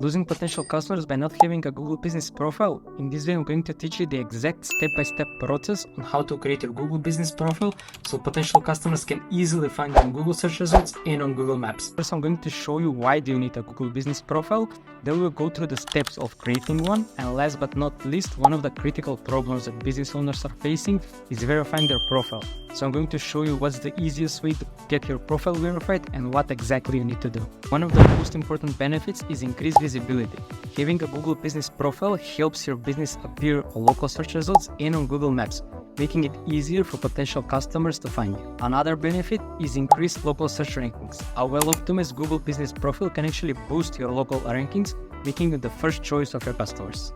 Losing potential customers by not having a Google Business Profile. In this video, I'm going to teach you the exact step-by-step process on how to create your Google Business Profile so potential customers can easily find you on Google search results and on Google Maps. First, I'm going to show you why do you need a Google Business Profile. Then we'll go through the steps of creating one. And last but not least, one of the critical problems that business owners are facing is verifying their profile. So I'm going to show you what's the easiest way to get your profile verified and what exactly you need to do. One of the most important benefits is increased visibility. Having a Google Business Profile helps your business appear on local search results and on Google Maps, making it easier for potential customers to find you. Another benefit is increased local search rankings. A well-optimized Google Business Profile can actually boost your local rankings, making you the first choice of your customers.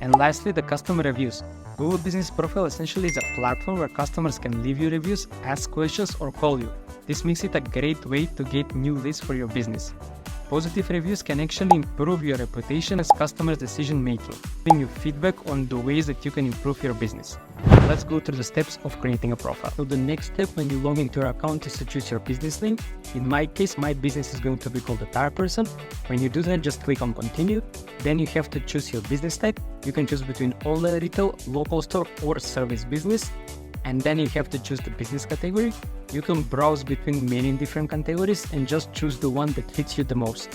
And lastly, the customer reviews. Google Business Profile essentially is a platform where customers can leave you reviews, ask questions, or call you. This makes it a great way to get new leads for your business. Positive reviews can actually improve your reputation as customers' decision making, giving you feedback on the ways that you can improve your business. Let's go through the steps of creating a profile. So the next step when you log into your account is to choose your business name. In my case, my business is going to be called The Tire Person. When you do that, just click on continue. Then you have to choose your business type. You can choose between online retail, local store, or service business. And then you have to choose the business category. You can browse between many different categories and just choose the one that fits you the most.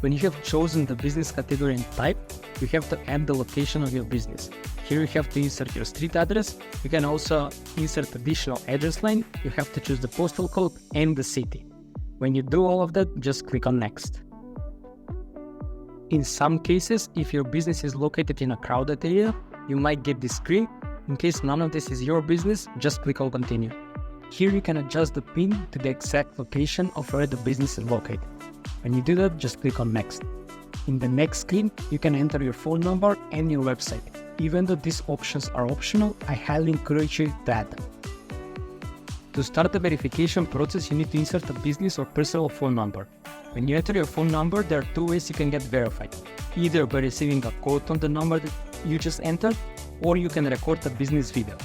When you have chosen the business category and type, you have to add the location of your business. Here you have to insert your street address. You can also insert additional address line. You have to choose the postal code and the city. When you do all of that, just click on next. In some cases, if your business is located in a crowded area, you might get this screen. In case none of this is your business, just click on continue. Here you can adjust the pin to the exact location of where the business is located. When you do that, just click on next. In the next screen, you can enter your phone number and your website. Even though these options are optional, I highly encourage you to add them. To start the verification process, you need to insert a business or personal phone number. When you enter your phone number, there are two ways you can get verified. Either by receiving a code on the number that you just entered, or you can record a business video.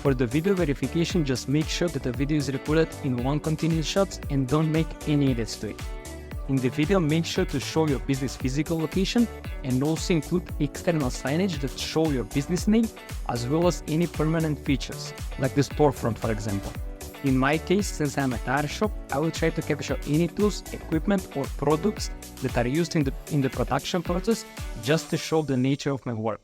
For the video verification, just make sure that the video is recorded in one continuous shot and don't make any edits to it. In the video, make sure to show your business physical location and also include external signage that show your business name as well as any permanent features, like the storefront, for example. In my case, since I'm a tire shop, I will try to capture any tools, equipment, or products that are used in the production process just to show the nature of my work.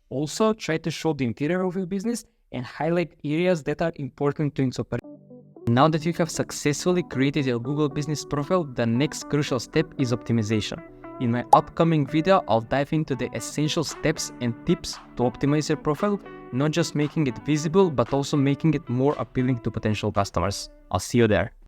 Also, try to show the interior of your business and highlight areas that are important to its operation. Now that you have successfully created your Google Business Profile, the next crucial step is optimization. In my upcoming video, I'll dive into the essential steps and tips to optimize your profile, not just making it visible, but also making it more appealing to potential customers. I'll see you there.